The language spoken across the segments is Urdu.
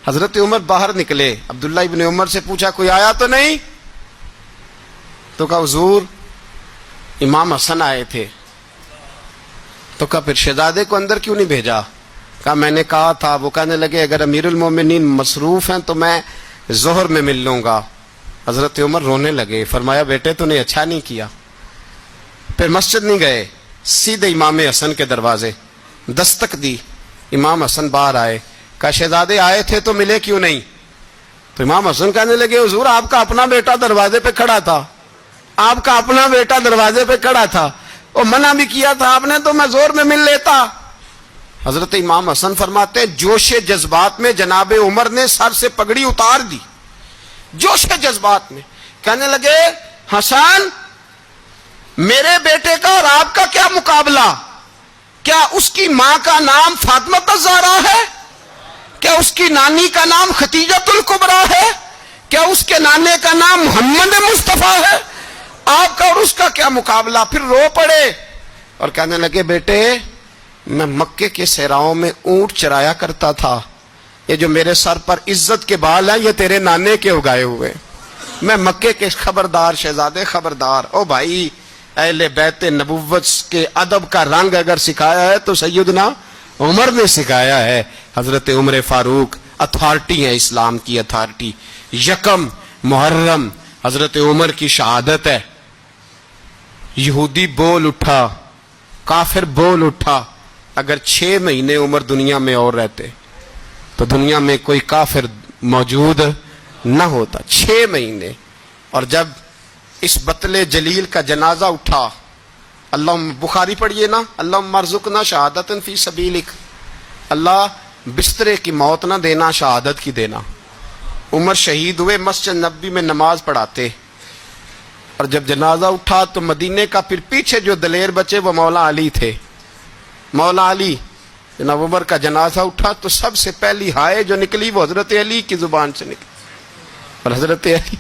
حضرت عمر باہر نکلے، عبداللہ ابن عمر سے پوچھا کوئی آیا تو نہیں؟ تو کہا حضور امام حسن آئے تھے۔ تو کہا پھر شہزادے کو اندر کیوں نہیں بھیجا؟ کہا میں نے کہا تھا۔ وہ کہنے لگے اگر امیر المومنین مصروف ہیں تو میں ظہر میں مل لوں گا۔ حضرت عمر رونے لگے، فرمایا بیٹے تو نے اچھا نہیں کیا۔ پھر مسجد نہیں گئے، سیدھے امام حسن کے دروازے دستک دی، امام حسن باہر آئے، کہا شہزادے آئے تھے تو ملے کیوں نہیں؟ تو امام حسن کہنے لگے حضور آپ کا اپنا بیٹا دروازے پہ کھڑا تھا، آپ کا اپنا بیٹا دروازے پہ کھڑا تھا، وہ منع بھی کیا تھا آپ نے تو میں زور میں مل لیتا۔ حضرت امام حسن فرماتے جوش جذبات میں جناب عمر نے سر سے پگڑی اتار دی، جوش جذبات میں کہنے لگے حسن میرے بیٹے کا اور آپ کا کیا مقابلہ؟ کیا اس کی ماں کا نام فاطمہ الزہرا ہے؟ کیا اس کی نانی کا نام ختیجۃ الکبریٰ ہے؟ کیا اس کے نانے کا نام محمد مصطفیٰ ہے؟ آپ کا اور اس کا کیا مقابلہ؟ پھر رو پڑے اور کہنے لگے بیٹے میں مکے کے صحراؤں میں اونٹ چرایا کرتا تھا، یہ جو میرے سر پر عزت کے بال ہیں یہ تیرے نانے کے اگائے ہوئے، میں مکے کے خبردار شہزادے خبردار۔ او بھائی اہل بیت نبوت کے ادب کا رنگ اگر سکھایا ہے تو سیدنا عمر نے سکھایا ہے۔ حضرت عمر فاروق اتھارٹی ہے، اسلام کی اتھارٹی۔ یکم محرم حضرت عمر کی شہادت ہے۔ یہودی بول اٹھا، کافر بول اٹھا، اگر 6 مہینے عمر دنیا میں اور رہتے تو دنیا میں کوئی کافر موجود نہ ہوتا۔ 6 مہینے۔ اور جب اس بطل جلیل کا جنازہ اٹھا، اللہ بخاری پڑھیے نا، اللہم ارزقنا شہادۃ فی سبیلک، اللہ بسترے کی موت نہ دینا، شہادت کی دینا۔ عمر شہید ہوئے، مسجد نبوی میں نماز پڑھاتے، اور جب جنازہ اٹھا تو مدینے کا پھر پیچھے جو دلیر بچے وہ مولا علی تھے۔ مولا علی جناب عمر کا جنازہ اٹھا تو سب سے پہلی ہائے جو نکلی وہ حضرت علی کی زبان سے نکلی، اور حضرت علی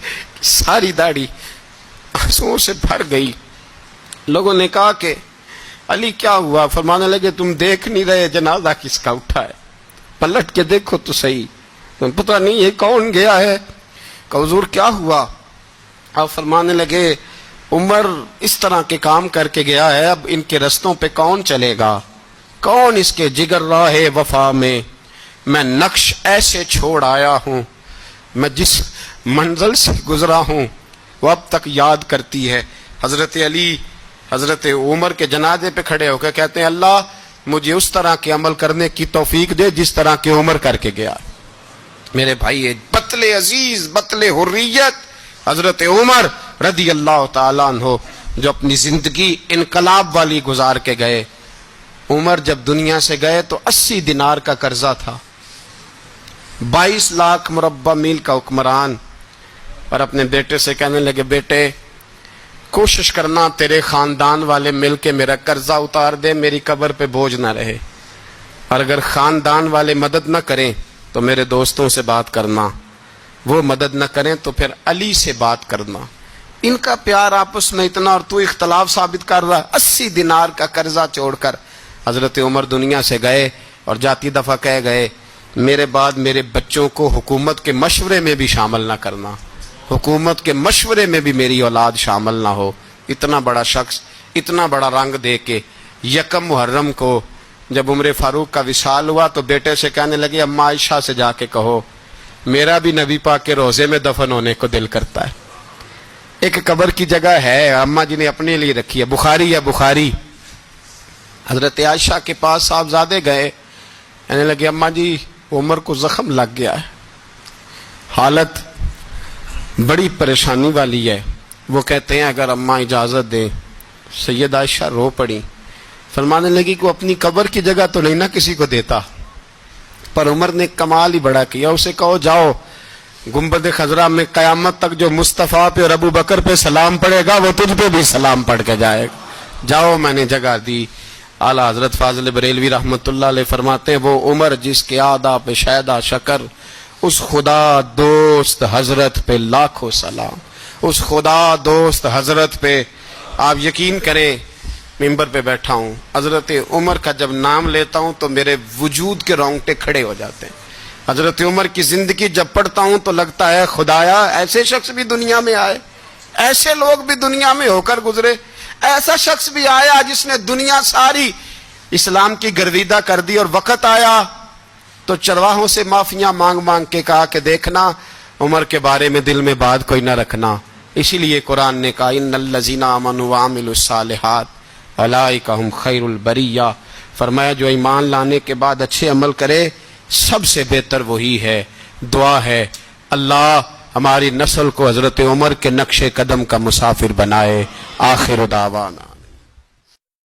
ساری داڑھی آنسوؤں سے بھر گئی۔ لوگوں نے کہا کہ علی کیا ہوا؟ فرمانے لگے تم دیکھ نہیں رہے جنازہ کس کا اٹھا ہے، پلٹ کے دیکھو تو صحیح، تم پتہ نہیں یہ کون گیا ہے؟ کہ حضور کیا ہوا؟ آپ فرمانے لگے عمر اس طرح کے کام کر کے گیا ہے، اب ان کے رستوں پہ کون چلے گا؟ کون اس کے جگر راہ وفا میں نقش ایسے چھوڑ آیا ہوں، میں جس منزل سے گزرا ہوں وہ اب تک یاد کرتی ہے۔ حضرت علی حضرت عمر کے جنازے پہ کھڑے ہو کے کہتے ہیں اللہ مجھے اس طرح کے عمل کرنے کی توفیق دے جس طرح کے عمر کر کے گیا۔ میرے بھائی بطل عزیز، بطل حریت حضرت عمر رضی اللہ تعالیٰ عنہ جو اپنی زندگی انقلاب والی گزار کے گئے۔ عمر جب دنیا سے گئے تو 80 دینار کا قرضہ تھا، 22 لاکھ مربع میل کا حکمران، اور اپنے بیٹے سے کہنے لگے بیٹے کوشش کرنا تیرے خاندان والے مل کے میرا قرضہ اتار دے، میری قبر پہ بوجھ نہ رہے، اور اگر خاندان والے مدد نہ کریں تو میرے دوستوں سے بات کرنا، وہ مدد نہ کریں تو پھر علی سے بات کرنا۔ ان کا پیار آپس میں اتنا، اور تو اختلاف ثابت کر رہا۔ 80 دینار کا قرضہ چھوڑ کر حضرت عمر دنیا سے گئے، اور جاتی دفعہ کہہ گئے میرے بعد میرے بچوں کو حکومت کے مشورے میں بھی شامل نہ کرنا، حکومت کے مشورے میں بھی میری اولاد شامل نہ ہو۔ اتنا بڑا شخص اتنا بڑا رنگ دے کے یکم محرم کو جب عمر فاروق کا وصال ہوا تو بیٹے سے کہنے لگے اماں عائشہ سے جا کے کہو میرا بھی نبی پاک کے روضے میں دفن ہونے کو دل کرتا ہے۔ ایک قبر کی جگہ ہے اماں جی نے اپنے لیے رکھی ہے، بخاری ہے بخاری۔ حضرت عائشہ کے پاس صاحبزادے گئے، کہنے لگے اماں جی عمر کو زخم لگ گیا ہے، حالت بڑی پریشانی والی ہے۔ وہ کہتے ہیں اگر اماں اجازت دیں۔ سید عائشہ رو پڑی، فرمانے لگی کہ اپنی قبر کی جگہ تو نہیں نہ کسی کو دیتا، پر عمر نے کمال ہی بڑا کیا، اسے کہو جاؤ گنبد خضرا میں قیامت تک جو مصطفیٰ پہ اور ابو بکر پہ سلام پڑے گا وہ تجھ پہ بھی سلام پڑھ کے جائے گا، جاؤ میں نے جگہ دی۔ اعلیٰ حضرت فاضل بریلوی رحمۃ اللہ علیہ فرماتے ہیں وہ عمر جس کے آدھا پہ شیدا شکر، اس خدا دوست حضرت پہ لاکھوں سلام، اس خدا دوست حضرت پہ۔ آپ یقین کریں ممبر پہ بیٹھا ہوں، حضرت عمر کا جب نام لیتا ہوں تو میرے وجود کے رونگٹے کھڑے ہو جاتے ہیں۔ حضرت عمر کی زندگی جب پڑھتا ہوں تو لگتا ہے خدایا ایسے شخص بھی دنیا میں آئے، ایسے لوگ بھی دنیا میں ہو کر گزرے، ایسا شخص بھی آیا جس نے دنیا ساری اسلام کی گرویدہ کر دی، اور وقت آیا تو چرواہوں سے معافیاں مانگ مانگ کے کہا کہ دیکھنا عمر کے بارے میں دل میں بات کوئی نہ رکھنا۔ اسی لیے قرآن نے کہا ان الذین آمنوا وعملوا الصالحات اولئک ھم خیر البریہ، فرمایا جو ایمان لانے کے بعد اچھے عمل کرے سب سے بہتر وہی ہے۔ دعا ہے اللہ ہماری نسل کو حضرت عمر کے نقش قدم کا مسافر بنائے۔ آخر دعوانا